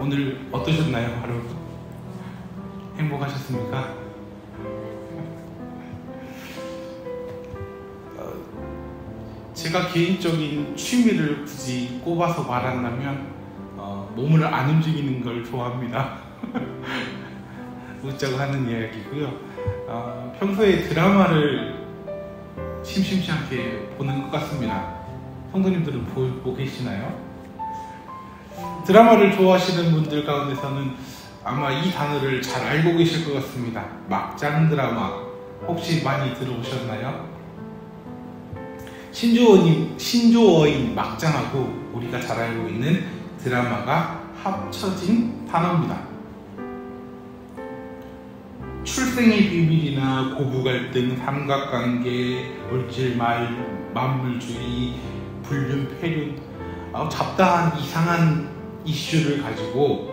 오늘 어떠셨나요? 하루 행복하셨습니까? 제가 개인적인 취미를 굳이 꼽아서 말한다면 몸을 안 움직이는 걸 좋아합니다. 웃자고 하는 이야기고요. 평소에 드라마를 심심치 않게 보는 것 같습니다. 성도님들은 보고 계시나요? 드라마를 좋아하시는 분들 가운데서는 아마 이 단어를 잘 알고 계실 것 같습니다. 막장 드라마 혹시 많이 들어보셨나요? 신조어인 막장하고 우리가 잘 알고 있는 드라마가 합쳐진 단어입니다. 출생의 비밀이나 고부 갈등, 삼각관계, 물질 만물주의, 불륜, 폐륜, 잡다한 이상한 이슈를 가지고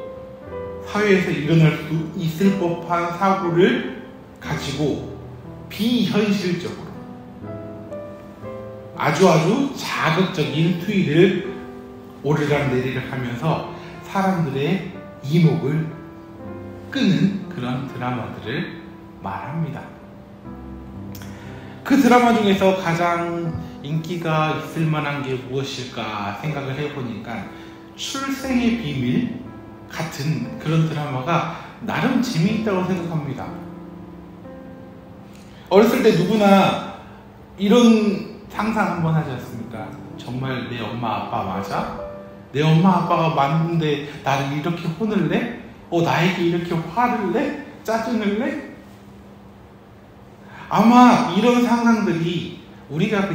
사회에서 일어날 수 있을 법한 사고를 가지고 비현실적으로 아주 자극적인推理를 오르락내리락 하면서 사람들의 이목을 끄는 그런 드라마들을 말합니다. 그 드라마 중에서 가장 인기가 있을 만한 게 무엇일까 생각을 해보니까 출생의 비밀 같은 그런 드라마가 나름 재미있다고 생각합니다. 어렸을 때 누구나 이런 상상 한번 하지 않습니까? 정말 내 엄마 아빠 맞아? 내 엄마 아빠가 맞는데 나를 이렇게 혼을 내? 나에게 이렇게 화를 내? 짜증을 내? 아마 이런 상상들이 우리가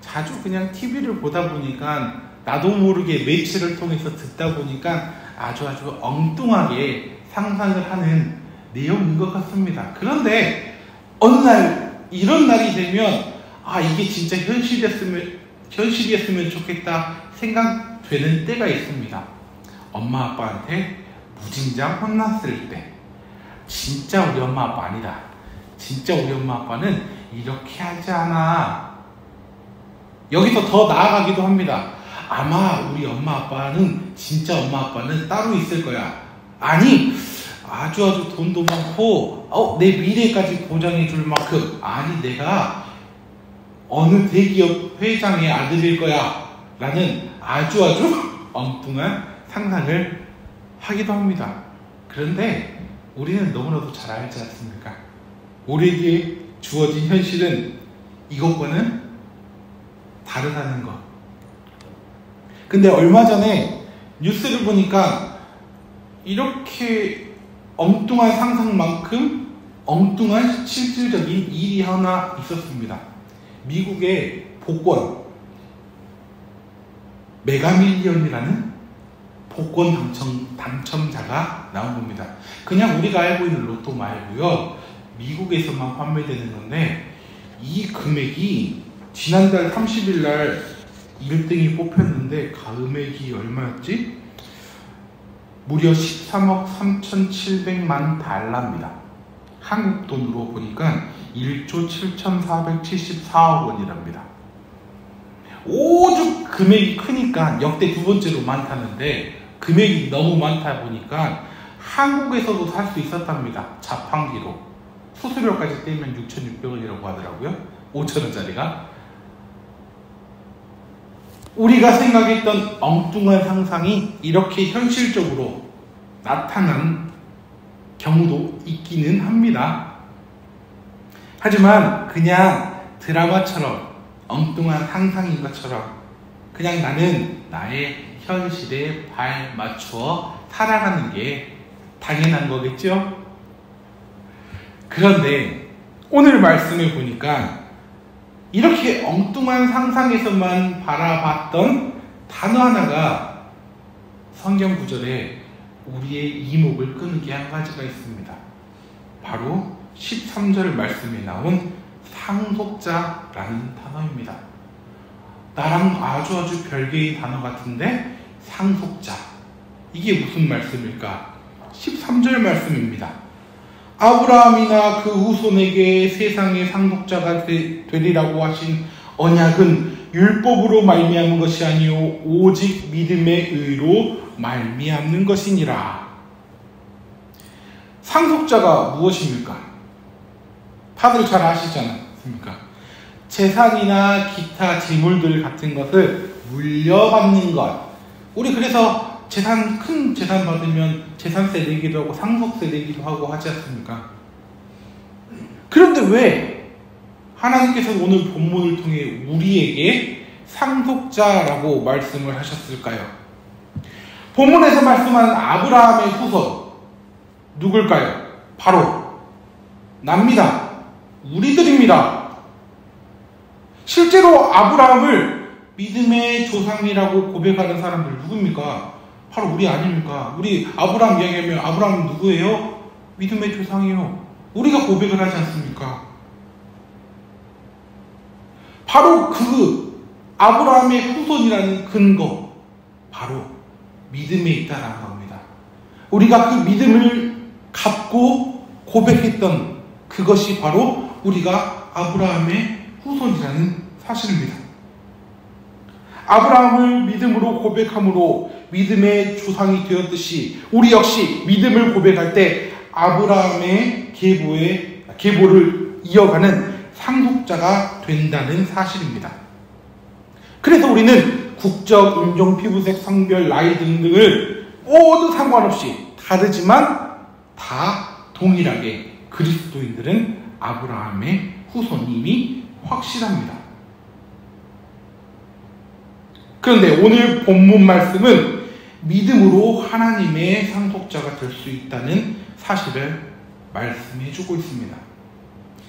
자주 TV를 보다 보니까 나도 모르게 매체를 통해서 듣다 보니까 아주 엉뚱하게 상상을 하는 내용인 것 같습니다. 그런데 어느 날 이런 날이 되면 이게 진짜 현실이었으면 좋겠다 생각되는 때가 있습니다. 엄마 아빠한테 무진장 혼났을 때 진짜 우리 엄마 아빠 아니다. 진짜 우리 엄마 아빠는 이렇게 하지 않아. 여기서 더 나아가기도 합니다. 아마 우리 엄마 아빠는 진짜 엄마 아빠는 따로 있을 거야. 아니 아주 돈도 많고 내 미래까지 보장해 줄 만큼 내가 어느 대기업 회장의 아들일 거야 라는 아주 엉뚱한 상상을 하기도 합니다. 그런데 우리는 너무나도 잘 알지 않습니까? 우리에게 주어진 현실은 이것과는 다르다는 것. 근데 얼마 전에 뉴스를 보니까 이렇게 엉뚱한 상상만큼 엉뚱한 실질적인 일이 하나 있었습니다. 미국의 복권 메가밀리언이라는 복권 당첨자가 나온 겁니다. 그냥 우리가 알고 있는 로또 말고요. 미국에서만 판매되는 건데 이 금액이 지난달 30일 날 1등이 뽑혔는데 금액이 얼마였지? 무려 13억 3,700만 달러입니다. 한국 돈으로 보니까 1조 7,474억 원이랍니다. 오죽 금액이 크니까 역대 두 번째로 많다는데 금액이 너무 많다 보니까 한국에서도 살 수 있었답니다. 자판기로. 수수료까지 떼면 6,600원이라고 하더라고요. 5,000원짜리가. 우리가 생각했던 엉뚱한 상상이 이렇게 현실적으로 나타난 경우도 있기는 합니다. 하지만 그냥 드라마처럼 엉뚱한 상상인 것처럼 그냥 나는 나의 현실에 발 맞추어 살아가는 게 당연한 거겠죠? 그런데 오늘 말씀을 보니까 이렇게 엉뚱한 상상에서만 바라봤던 단어 하나가 성경 구절에 우리의 이목을 끄는 게 한 가지가 있습니다. 바로 13절 말씀에 나온 상속자라는 단어입니다. 나랑 아주 별개의 단어 같은데 상속자. 이게 무슨 말씀일까? 13절 말씀입니다. 아브라함이나 그 후손에게 세상의 상속자가 되리라고 하신 언약은 율법으로 말미암은 것이 아니요 오직 믿음의 의로 말미암는 것이니라. 상속자가 무엇입니까? 다들 잘 아시지 않습니까? 재산이나 기타 재물들 같은 것을 물려받는 것. 우리 그래서 큰 재산 받으면 재산세 내기도 하고 상속세 내기도 하고 하지 않습니까? 그런데 왜 하나님께서 오늘 본문을 통해 우리에게 상속자라고 말씀을 하셨을까요? 본문에서 말씀하는 아브라함의 후손 누굴까요? 바로 납니다. 우리들입니다. 실제로 아브라함을 믿음의 조상이라고 고백하는 사람들 누굽니까? 바로 우리 아닙니까? 우리 아브라함 이야기하면 아브라함은 누구예요? 믿음의 조상이요. 우리가 고백을 하지 않습니까? 바로 그 아브라함의 후손이라는 근거, 바로 믿음에 있다라는 겁니다. 우리가 그 믿음을 갖고 고백했던 그것이 바로 우리가 아브라함의 후손이라는 사실입니다. 아브라함을 믿음으로 고백함으로 믿음의 조상이 되었듯이 우리 역시 믿음을 고백할 때 아브라함의 계보를 이어가는 상속자가 된다는 사실입니다. 그래서 우리는 국적, 인종, 피부색, 성별, 나이 등등을 모두 상관없이 다르지만 다 동일하게 그리스도인들은 아브라함의 후손임이 확실합니다. 그런데 오늘 본문 말씀은 믿음으로 하나님의 상속자가 될 수 있다는 사실을 말씀해 주고 있습니다.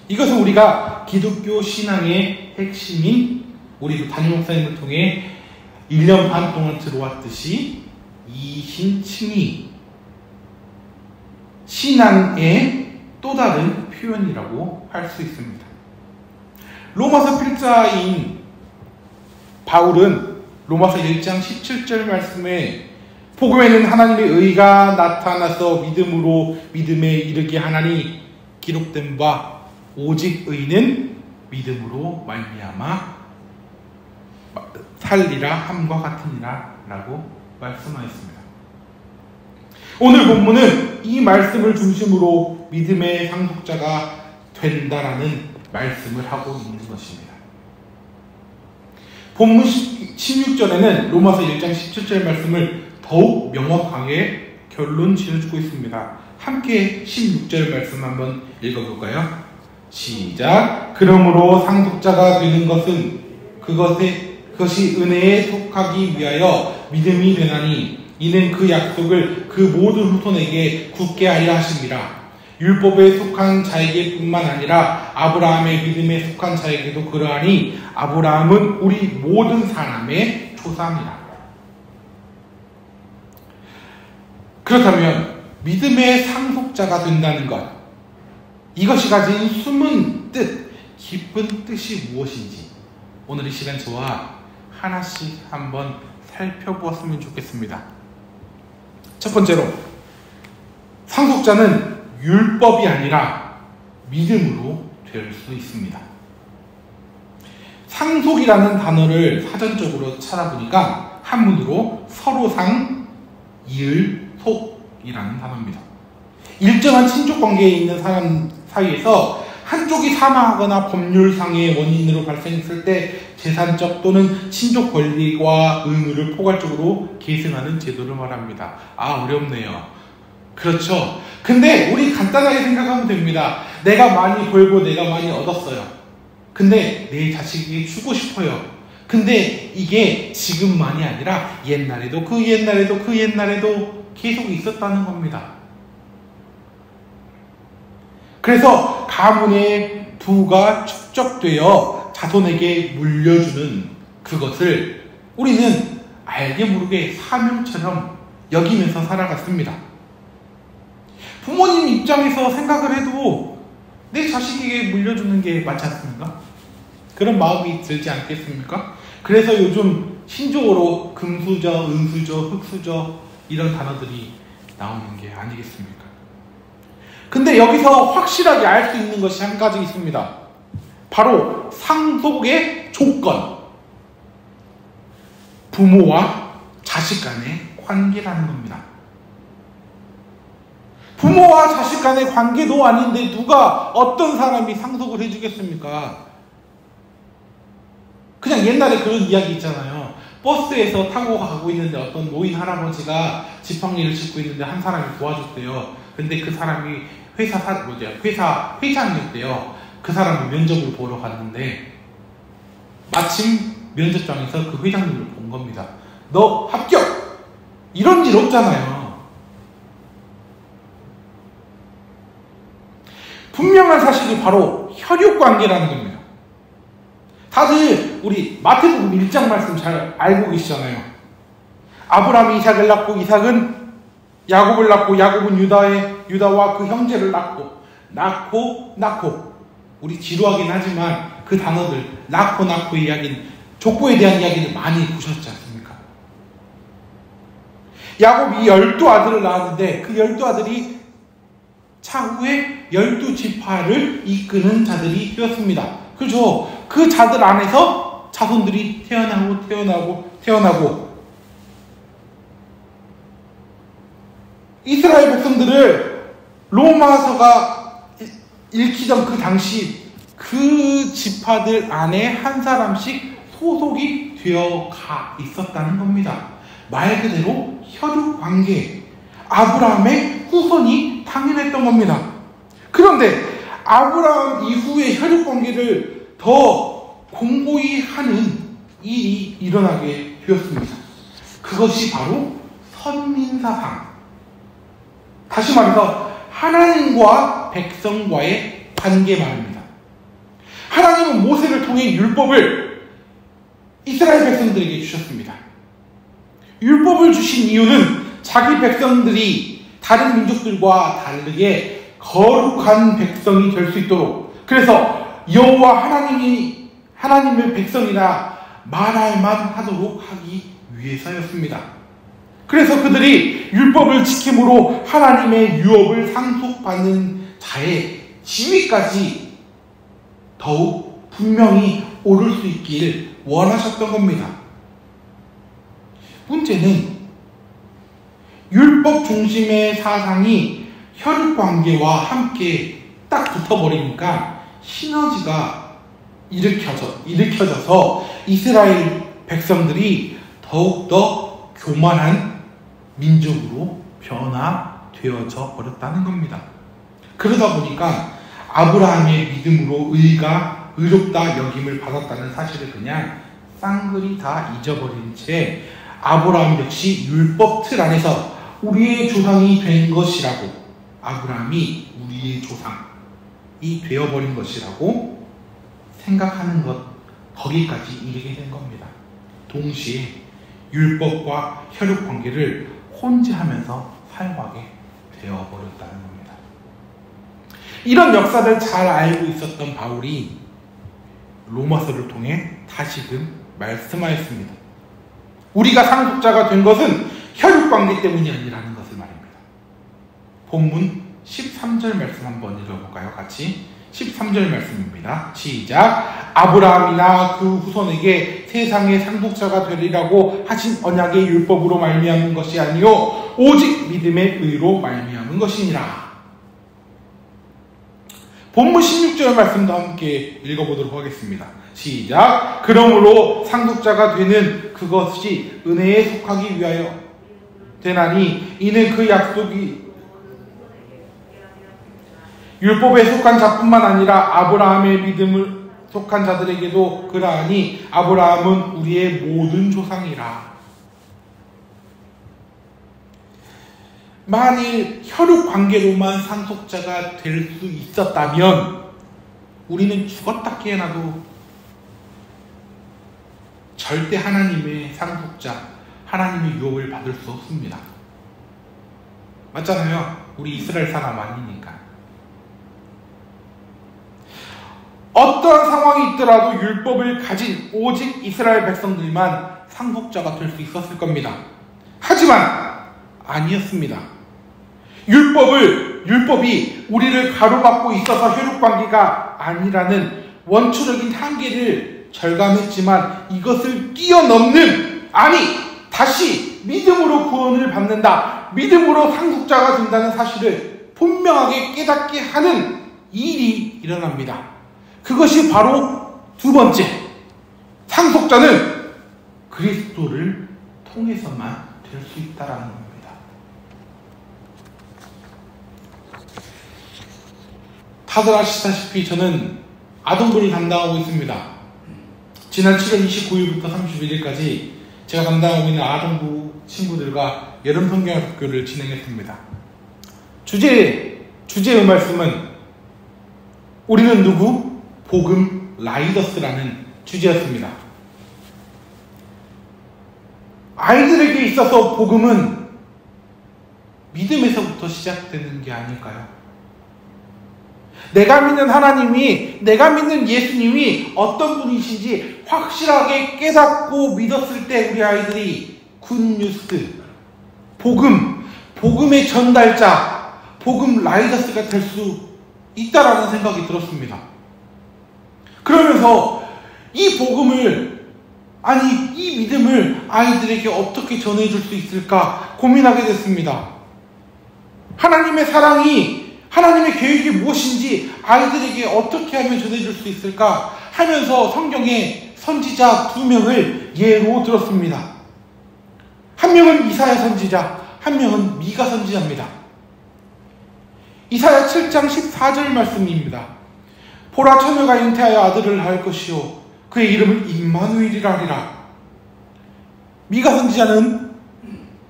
이것은 우리가 기독교 신앙의 핵심인 우리 담임 목사님을 통해 1년 반 동안 들어왔듯이 이신칭의 신앙의 또 다른 표현이라고 할 수 있습니다. 로마서 필자인 바울은 로마서 1장 17절 말씀에 복음에는 하나님의 의가 나타나서 믿음으로 믿음에 이르게 하나니 기록된 바 오직 의는 믿음으로 말미암아 살리라 함과 같으니라 라고 말씀하였습니다. 오늘 본문은 이 말씀을 중심으로 믿음의 상속자가 된다라는 말씀을 하고 있는 것입니다. 본문 16절에는 로마서 1장 17절 말씀을 더욱 명확하게 결론 지어주고 있습니다. 함께 16절 말씀 한번 읽어볼까요? 시작. 그러므로 상속자가 되는 것은 그것이 은혜에 속하기 위하여 믿음이 되나니 이는 그 약속을 그 모든 후손에게 굳게 하려 하심이라. 율법에 속한 자에게 뿐만 아니라 아브라함의 믿음에 속한 자에게도 그러하니 아브라함은 우리 모든 사람의 조상이라. 그렇다면 믿음의 상속자가 된다는 것, 이것이 가진 숨은 뜻, 깊은 뜻이 무엇인지 오늘 이 시간 저와 하나씩 한번 살펴보았으면 좋겠습니다. 첫 번째로, 상속자는 율법이 아니라 믿음으로 될 수 있습니다. 상속이라는 단어를 사전적으로 찾아보니까 한문으로 서로상, 이을, 속이라는 단어입니다. 일정한 친족 관계에 있는 사람 사이에서 한쪽이 사망하거나 법률상의 원인으로 발생했을 때 재산적 또는 친족 권리와 의무를 포괄적으로 계승하는 제도를 말합니다. 어렵네요. 그렇죠. 근데 우리 간단하게 생각하면 됩니다. 내가 많이 벌고 내가 많이 얻었어요. 근데 내 자식에게 주고 싶어요. 근데 이게 지금만이 아니라 옛날에도 그 옛날에도 그 옛날에도 계속 있었다는 겁니다. 그래서 가문의 부가 축적되어 자손에게 물려주는 그것을 우리는 알게 모르게 사명처럼 여기면서 살아갔습니다. 부모님 입장에서 생각을 해도 내 자식에게 물려주는 게 맞지 않습니까? 그런 마음이 들지 않겠습니까? 그래서 요즘 신조어로 금수저, 은수저, 흑수저 이런 단어들이 나오는 게 아니겠습니까? 근데 여기서 확실하게 알 수 있는 것이 한 가지 있습니다. 바로 상속의 조건. 부모와 자식 간의 관계라는 겁니다. 부모와 자식 간의 관계도 아닌데 누가 어떤 사람이 상속을 해주겠습니까? 그냥 옛날에 그런 이야기 있잖아요. 버스에서 타고 가고 있는데 어떤 노인 할아버지가 지팡이를 짚고 있는데 한 사람이 도와줬대요. 근데 그 사람이 회사 회장이었대요. 그 사람이 면접을 보러 갔는데 마침 면접장에서 그 회장님을 본 겁니다. 너 합격! 이런 일 없잖아요. 분명한 사실이 바로 혈육관계라는 겁니다. 다들 우리 마태복음 1장 말씀 잘 알고 계시잖아요. 아브라함이 이삭을 낳고 이삭은 야곱을 낳고 야곱은 유다와 그 형제를 낳고 우리 지루하긴 하지만 그 단어들 낳고 이야기는 족보에 대한 이야기를 많이 보셨지 않습니까? 야곱이 12아들을 낳았는데 그 12아들이 차후에 12지파를 이끄는 자들이 되었습니다. 그렇죠? 그 자들 안에서 자손들이 태어나고 이스라엘 백성들을 로마서가 읽히던 그 당시 그 지파들 안에 한 사람씩 소속이 되어 가 있었다는 겁니다. 말 그대로 혈육 관계, 아브라함의 후손이 당연했던 겁니다. 그런데 아브라함 이후의 혈육 관계를 더 공고히 하는 일이 일어나게 되었습니다. 그것이 바로 선민사상. 다시 말해서 하나님과 백성과의 관계 말입니다. 하나님은 모세를 통해 율법을 이스라엘 백성들에게 주셨습니다. 율법을 주신 이유는 자기 백성들이 다른 민족들과 다르게 거룩한 백성이 될 수 있도록, 그래서 여호와 하나님의 백성이라 말할 만하도록 하기 위해서였습니다. 그래서 그들이 율법을 지킴으로 하나님의 유업을 상속받는 자의 지위까지 더욱 분명히 오를 수 있길 원하셨던 겁니다. 문제는 율법 중심의 사상이 혈육관계와 함께 딱 붙어버리니까 시너지가 일으켜져서 이스라엘 백성들이 더욱더 교만한 민족으로 변화되어져 버렸다는 겁니다. 그러다 보니까 아브라함의 믿음으로 의롭다 여김을 받았다는 사실을 그냥 쌍그리 다 잊어버린 채 아브라함 역시 율법 틀 안에서 우리의 조상이 된 것이라고, 아브라함이 우리의 조상이 되어버린 것이라고 생각하는 것, 거기까지 이르게 된 겁니다. 동시에 율법과 혈육관계를 혼재하면서 살아가게 되어버렸다는 겁니다. 이런 역사를 잘 알고 있었던 바울이 로마서를 통해 다시금 말씀하였습니다. 우리가 상속자가 된 것은 혈육관계 때문이 아니라는 것을 말입니다. 본문 13절 말씀 한번 읽어볼까요? 같이 13절 말씀입니다. 시작. 아브라함이나 그 후손에게 세상의 상속자가 되리라고 하신 언약의 율법으로 말미암은 것이 아니요 오직 믿음의 의로 말미암은 것이니라. 본문 16절 말씀도 함께 읽어보도록 하겠습니다. 시작. 그러므로 상속자가 되는 그것이 은혜에 속하기 위하여 되나니 이는 그 약속이 율법에 속한 자뿐만 아니라 아브라함의 믿음을 속한 자들에게도 그러하니 아브라함은 우리의 모든 조상이라. 만일 혈육관계로만 상속자가 될 수 있었다면 우리는 죽었다 깨어나도 절대 하나님의 상속자, 하나님의 유업을 받을 수 없습니다. 맞잖아요. 우리 이스라엘 사람 아니니까. 어떠한 상황이 있더라도 율법을 가진 오직 이스라엘 백성들만 상속자가 될 수 있었을 겁니다. 하지만 아니었습니다. 율법이 우리를 가로막고 있어서 혈육관계가 아니라는 원초적인 한계를 절감했지만 이것을 뛰어넘는 아니, 다시 믿음으로 구원을 받는다, 믿음으로 상속자가 된다는 사실을 분명하게 깨닫게 하는 일이 일어납니다. 그것이 바로 두 번째, 상속자는 그리스도를 통해서만 될 수 있다라는 겁니다. 다들 아시다시피 저는 아동부를 담당하고 있습니다. 지난 7월 29일부터 31일까지 제가 담당하고 있는 아동부 친구들과 여름 성경학교를 진행했습니다. 주제의 말씀은 우리는 누구? 복음 라이더스라는 주제였습니다. 아이들에게 있어서 복음은 믿음에서부터 시작되는 게 아닐까요? 내가 믿는 하나님이, 내가 믿는 예수님이 어떤 분이신지 확실하게 깨닫고 믿었을 때 우리 아이들이 굿뉴스, 복음의 전달자, 복음 라이더스가 될 수 있다라는 생각이 들었습니다. 그러면서 이 복음을, 이 믿음을 아이들에게 어떻게 전해줄 수 있을까 고민하게 됐습니다. 하나님의 사랑이, 하나님의 계획이 무엇인지 아이들에게 어떻게 하면 전해줄 수 있을까 하면서 성경에 선지자 2명을 예로 들었습니다. 한 명은 이사야 선지자, 한 명은 미가 선지자입니다. 이사야 7장 14절 말씀입니다. 보라, 처녀가 잉태하여 아들을 낳을 것이요 그의 이름은 임마누엘이라 하리라. 미가 선지자는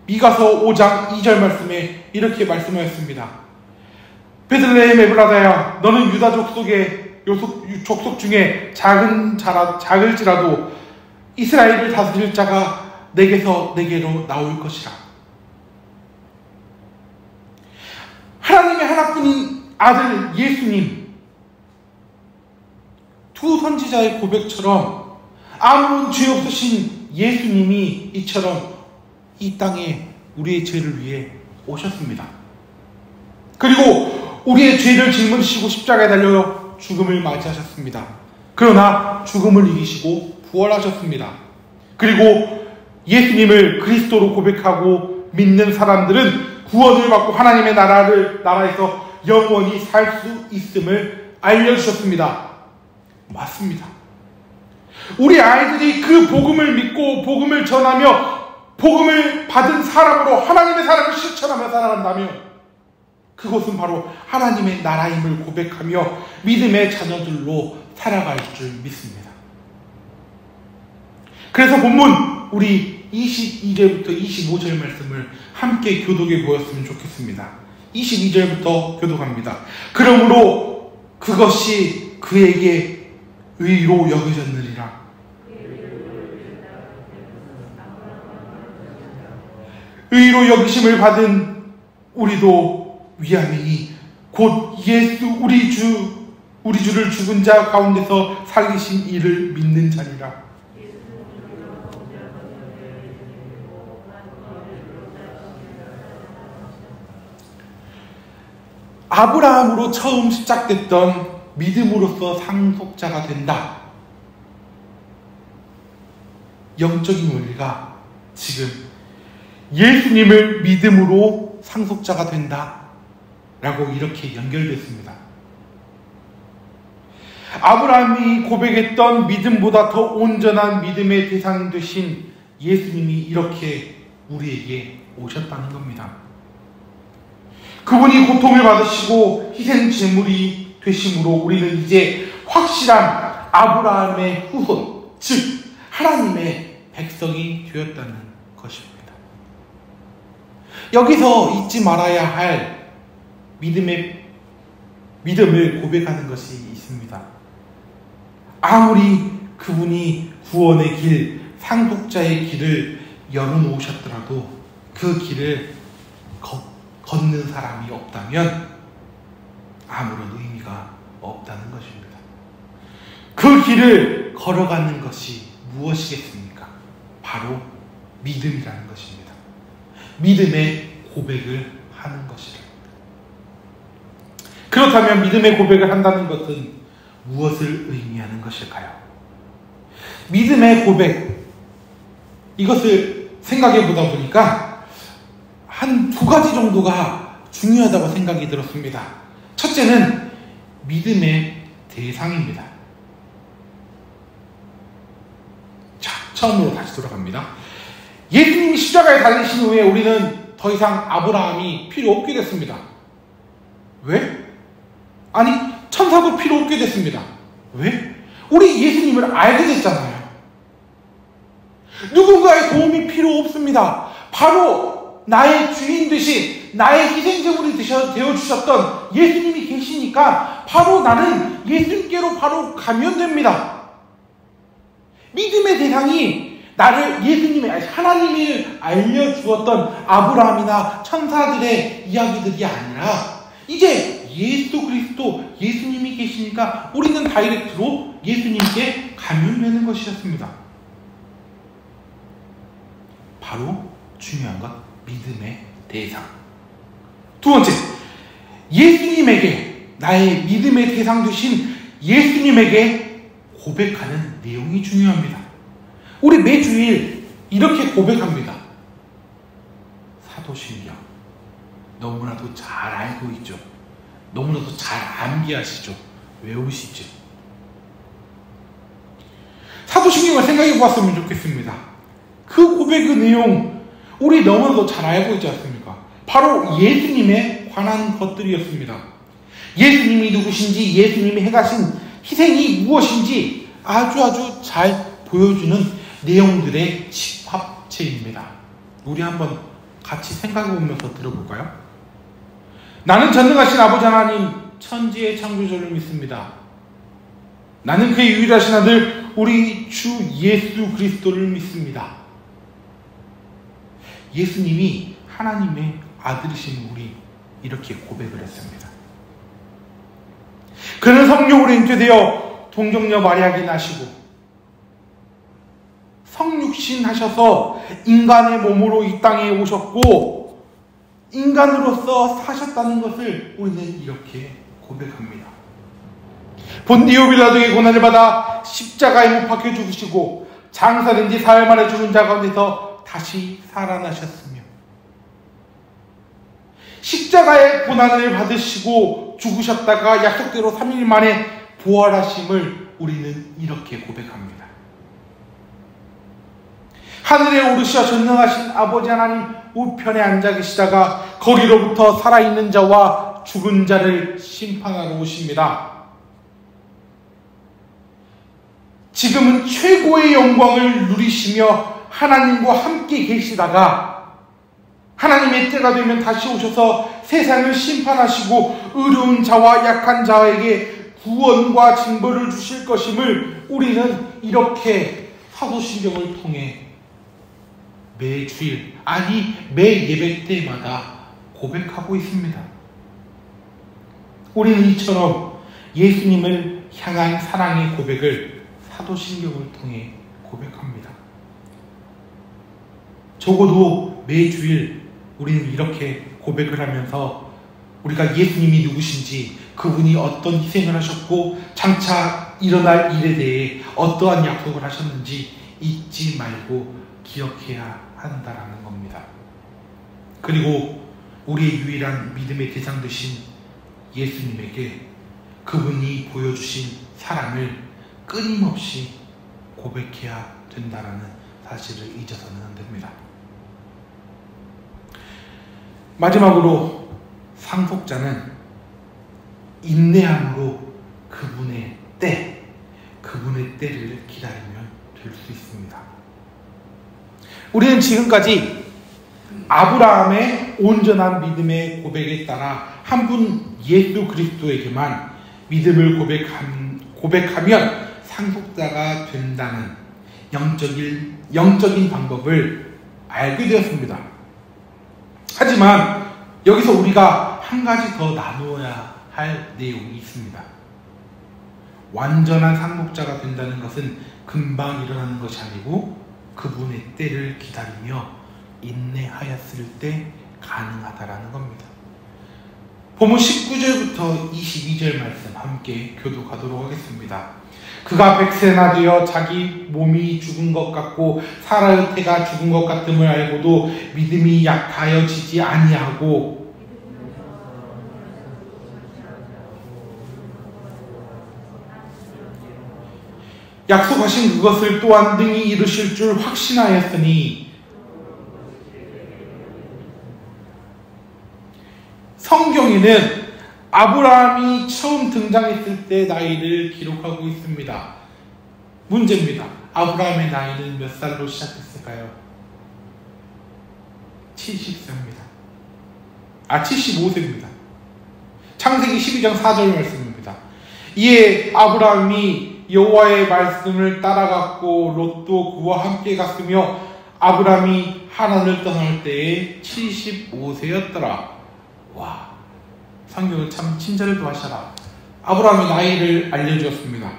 미가서 5장 2절 말씀에 이렇게 말씀하였습니다. 베들레헴 에브라다야, 너는 유다 족속의 족속 중에 작을지라도 이스라엘을 다스릴 자가 내게로 나올 것이라. 하나님의 하나뿐인 아들 예수님, 두 선지자의 고백처럼 아무런 죄 없으신 예수님이 이처럼 이 땅에 우리의 죄를 위해 오셨습니다. 그리고 우리의 죄를 짊어지시고 십자가에 달려 죽음을 맞이하셨습니다. 그러나 죽음을 이기시고 부활하셨습니다. 그리고 예수님을 그리스도로 고백하고 믿는 사람들은 구원을 받고 하나님의 나라에서 영원히 살 수 있음을 알려주셨습니다. 맞습니다. 우리 아이들이 그 복음을 믿고 복음을 전하며 복음을 받은 사람으로 하나님의 사랑을 실천하며 살아간다면 그것은 바로 하나님의 나라임을 고백하며 믿음의 자녀들로 살아갈 줄 믿습니다. 그래서 본문 우리 22절부터 25절 말씀을 함께 교독해 보였으면 좋겠습니다. 22절부터 교독합니다. 그러므로 그것이 그에게 의로 여겨졌느니라. 의로 여기심을 받은 우리도 위함이니 곧 예수 우리 주를 죽은 자 가운데서 살리신 이를 믿는 자니라. 아브라함으로 처음 시작됐던 믿음으로써 상속자가 된다. 영적인 원리가 지금 예수님을 믿음으로 상속자가 된다 라고 이렇게 연결됐습니다. 아브라함이 고백했던 믿음보다 더 온전한 믿음의 대상 되신 예수님이 이렇게 우리에게 오셨다는 겁니다. 그분이 고통을 받으시고 희생 제물이 되심으로 우리는 이제 확실한 아브라함의 후손, 즉 하나님의 백성이 되었다는 것입니다. 여기서 잊지 말아야 할 믿음을 고백하는 것이 있습니다. 아무리 그분이 구원의 길, 상속자의 길을 열어놓으셨더라도 그 길을 걷는 사람이 없다면 아무런 의미가 없다는 것입니다. 그 길을 걸어가는 것이 무엇이겠습니까? 바로 믿음이라는 것입니다. 믿음의 고백을 하는 것이라. 그렇다면 믿음의 고백을 한다는 것은 무엇을 의미하는 것일까요? 믿음의 고백, 이것을 생각해 보다 보니까 한 두 가지 정도가 중요하다고 생각이 들었습니다. 첫째는 믿음의 대상입니다. 자, 처음으로 다시 돌아갑니다. 예수님이 십자가에 달리신 후에 우리는 더 이상 아브라함이 필요 없게 됐습니다. 왜? 아니, 천사도 필요 없게 됐습니다. 왜? 우리 예수님을 알게 됐잖아요. 누군가의 도움이 필요 없습니다. 바로 나의 주인 되신, 나의 희생제물이 되어주셨던 예수님이 계시니까 바로 나는 예수님께로 바로 가면 됩니다. 믿음의 대상이 나를 하나님을 알려주었던 아브라함이나 천사들의 이야기들이 아니라 이제 예수 그리스도, 예수님이 계시니까 우리는 다이렉트로 예수님께 가면 되는 것이었습니다. 바로 중요한 것, 믿음의 대상. 두 번째, 예수님에게, 나의 믿음의 대상 되신 예수님에게 고백하는 내용이 중요합니다. 우리 매주일 이렇게 고백합니다. 사도신경 너무나도 잘 알고 있죠. 너무나도 잘 암기하시죠. 외우시죠. 사도신경을 생각해 보았으면 좋겠습니다. 그 고백의 내용 우리 너무나도 잘 알고 있지 않습니까? 바로 예수님에 관한 것들이었습니다. 예수님이 누구신지, 예수님이 해가신 희생이 무엇인지 아주 잘 보여주는 내용들의 집합체입니다. 우리 한번 같이 생각해 보면서 들어볼까요? 나는 전능하신 아버지 하나님, 천지의 창조주를 믿습니다. 나는 그의 유일하신 아들 우리 주 예수 그리스도를 믿습니다. 예수님이 하나님의 아들이신 우리, 이렇게 고백을 했습니다. 그는 성령으로 잉태되어 동정녀 마리아에게 나시고 성육신 하셔서 인간의 몸으로 이 땅에 오셨고 인간으로서 사셨다는 것을 우리는 이렇게 고백합니다. 본디오 빌라도의 고난을 받아 십자가에 못 박혀 죽으시고 장사된 지 사흘 만에 죽은 자 가운데서 다시 살아나셨으며 십자가의 고난을 받으시고 죽으셨다가 약속대로 3일 만에 부활하심을 우리는 이렇게 고백합니다. 하늘에 오르시어 전능하신 아버지 하나님 우편에 앉아 계시다가 거기로부터 살아있는 자와 죽은 자를 심판하러 오십니다. 지금은 최고의 영광을 누리시며 하나님과 함께 계시다가 하나님의 때가 되면 다시 오셔서 세상을 심판하시고 의로운 자와 약한 자에게 구원과 징벌을 주실 것임을 우리는 이렇게 사도신경을 통해 매 주일, 아니 매 예배 때마다 고백하고 있습니다. 우리는 이처럼 예수님을 향한 사랑의 고백을 사도신경을 통해 고백합니다. 적어도 매 주일 우리는 이렇게 고백을 하면서 우리가 예수님이 누구신지, 그분이 어떤 희생을 하셨고 장차 일어날 일에 대해 어떠한 약속을 하셨는지 잊지 말고 기억해야 한다라는 겁니다. 그리고 우리의 유일한 믿음의 대상 되신 예수님에게 그분이 보여주신 사랑을 끊임없이 고백해야 된다라는 사실을 잊어서는 안 됩니다. 마지막으로 상속자는 인내함으로 그분의 때를 기다리면 될 수 있습니다. 우리는 지금까지 아브라함의 온전한 믿음의 고백에 따라 한 분 예수 그리스도에게만 믿음을 고백하면 상속자가 된다는 영적인 방법을 알게 되었습니다. 하지만 여기서 우리가 한 가지 더 나누어야 할 내용이 있습니다. 완전한 상속자가 된다는 것은 금방 일어나는 것이 아니고 그분의 때를 기다리며 인내하였을 때 가능하다라는 겁니다. 본문 19절부터 22절 말씀 함께 교독하도록 하겠습니다. 그가 100세나 되어 자기 몸이 죽은 것 같고 사라의 태가 죽은 것 같음을 알고도 믿음이 약하여지지 아니하고 약속하신 그것을 또한 능히 이루실 줄 확신하였으니 성경에는 아브라함이 처음 등장했을 때 나이를 기록하고 있습니다. 문제입니다. 아브라함의 나이는 몇 살로 시작했을까요? 70세입니다. 75세입니다. 창세기 12장 4절 말씀입니다. 이에 아브라함이 여호와의 말씀을 따라갔고 롯도 그와 함께 갔으며 아브라함이 하란을 떠날 때에 75세였더라. 와, 성경은 참 친절을 더하셔라. 아브라함의 나이를 알려주었습니다.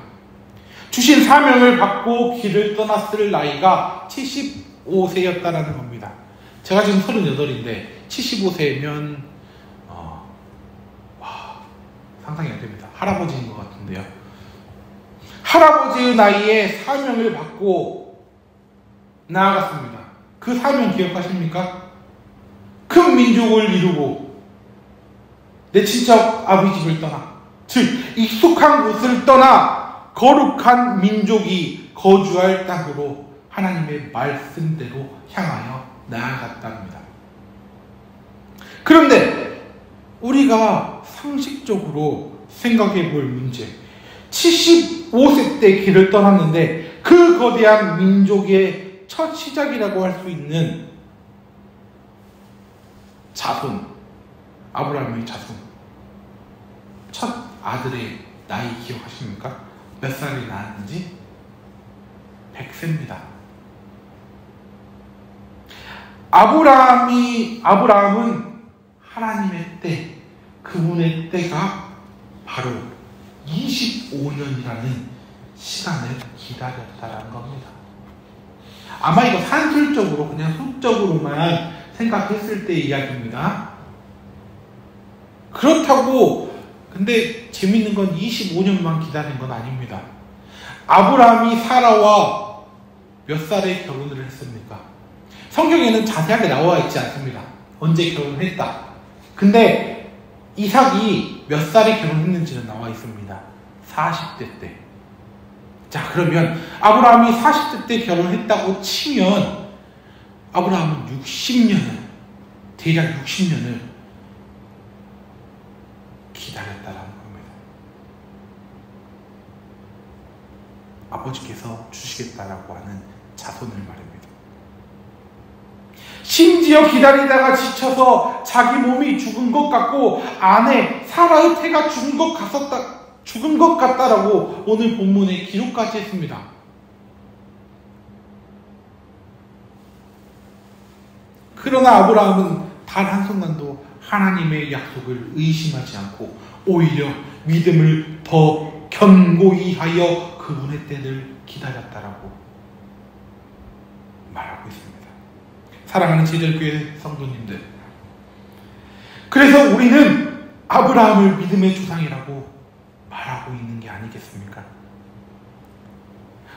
주신 사명을 받고 길을 떠났을 나이가 75세였다는 겁니다. 제가 지금 38인데 75세면 상상이 안 됩니다. 할아버지인 것 같은데요. 할아버지의 나이에 사명을 받고 나아갔습니다. 그 사명 기억하십니까? 큰 민족을 이루고 내 친척 아비 집을 떠나, 즉 익숙한 곳을 떠나 거룩한 민족이 거주할 땅으로 하나님의 말씀대로 향하여 나아갔답니다. 그런데 우리가 상식적으로 생각해 볼 문제, 75세 때 길을 떠났는데 그 거대한 민족의 첫 시작이라고 할 수 있는 자손, 아브라함의 자손, 첫 아들의 나이 기억하십니까? 몇 살이 나왔는지? 100세입니다. 아브라함은 하나님의 때, 그분의 때가 바로 25년이라는 시간을 기다렸다는 겁니다. 아마 이거 산술적으로 그냥 숫적으로만 생각했을 때 이야기입니다. 그렇다고 근데 재밌는 건 25년만 기다린 건 아닙니다. 아브라함이 사라와 몇 살에 결혼을 했습니까? 성경에는 자세하게 나와 있지 않습니다. 언제 결혼을 했다. 근데 이삭이 몇 살에 결혼했는지는 나와 있습니다. 40대 때. 자, 그러면 아브라함이 40대 때 결혼했다고 치면 아브라함은 60년을, 대략 60년을 기다렸다라는 겁니다. 아버지께서 주시겠다라고 하는 자손을 말입니다. 심지어 기다리다가 지쳐서 자기 몸이 죽은 것 같고 아내 사라의 태가 죽은 것 같다라고 오늘 본문에 기록까지 했습니다. 그러나 아브라함은 단 한순간도 하나님의 약속을 의심하지 않고 오히려 믿음을 더 견고히 하여 그분의 때를 기다렸다라고 말하고 있습니다. 사랑하는 제절교회 성도님들, 그래서 우리는 아브라함을 믿음의 조상이라고 말하고 있는 게 아니겠습니까?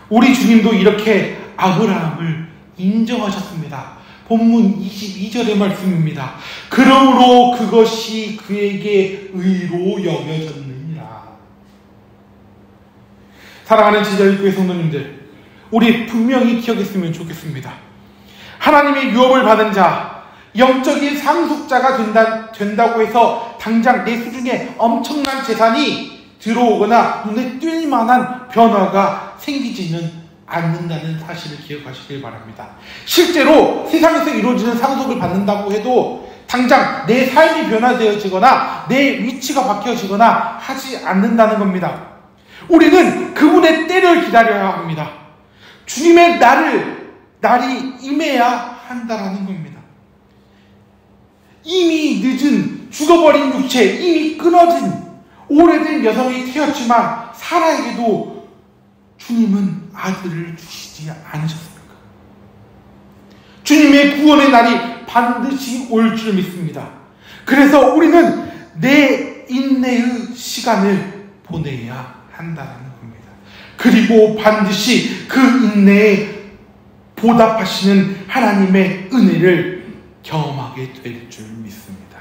우리 주님도 이렇게 아브라함을 인정하셨습니다. 본문 22절의 말씀입니다. 그러므로 그것이 그에게 의로 여겨졌느니라. 사랑하는 제자교회 성도님들, 우리 분명히 기억했으면 좋겠습니다. 하나님의 유업을 받은 자, 영적인 상속자가 된다고 해서 당장 내 수중에 엄청난 재산이 들어오거나 눈에 띌 만한 변화가 생기지는 않는다는 사실을 기억하시길 바랍니다. 실제로 세상에서 이루어지는 상속을 받는다고 해도 당장 내 삶이 변화되어지거나 내 위치가 바뀌어지거나 하지 않는다는 겁니다. 우리는 그분의 때를 기다려야 합니다. 주님의 날이 임해야 한다라는 겁니다. 이미 늦은 죽어버린 육체, 이미 끊어진 오래된 여성이 태었지만 사라에게도 주님은 아들을 주시지 않으셨습니까? 주님의 구원의 날이 반드시 올 줄 믿습니다. 그래서 우리는 내 인내의 시간을 보내야 한다는 겁니다. 그리고 반드시 그 인내에 보답하시는 하나님의 은혜를 경험하게 될 줄 믿습니다.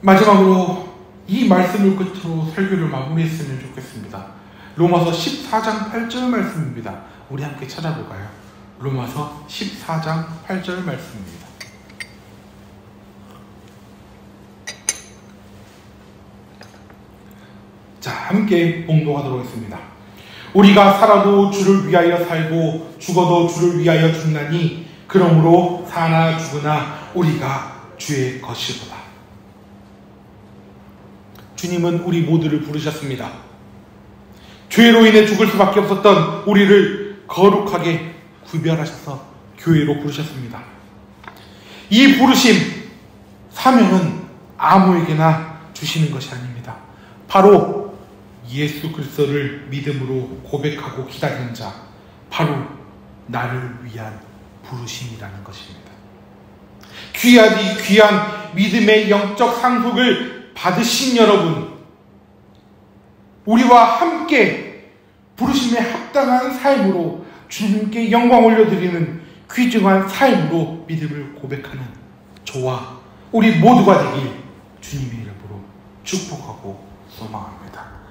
마지막으로 이 말씀을 끝으로 설교를 마무리했으면 좋겠습니다. 로마서 14장 8절 말씀입니다. 우리 함께 찾아볼까요? 로마서 14장 8절 말씀입니다. 자, 함께 봉독하도록 하겠습니다. 우리가 살아도 주를 위하여 살고 죽어도 주를 위하여 죽나니 그러므로 사나 죽으나 우리가 주의 것이로다. 주님은 우리 모두를 부르셨습니다. 죄로 인해 죽을 수밖에 없었던 우리를 거룩하게 구별하셔서 교회로 부르셨습니다. 이 부르심, 사명은 아무에게나 주시는 것이 아닙니다. 바로 예수 그리스도를 믿음으로 고백하고 기다리는 자, 바로 나를 위한 부르심이라는 것입니다. 귀하디 귀한 믿음의 영적 상속을 받으신 여러분, 우리와 함께 부르심에 합당한 삶으로 주님께 영광 올려드리는 귀중한 삶으로 믿음을 고백하는 저와 우리 모두가 되길 주님의 이름으로 축복하고 소망합니다.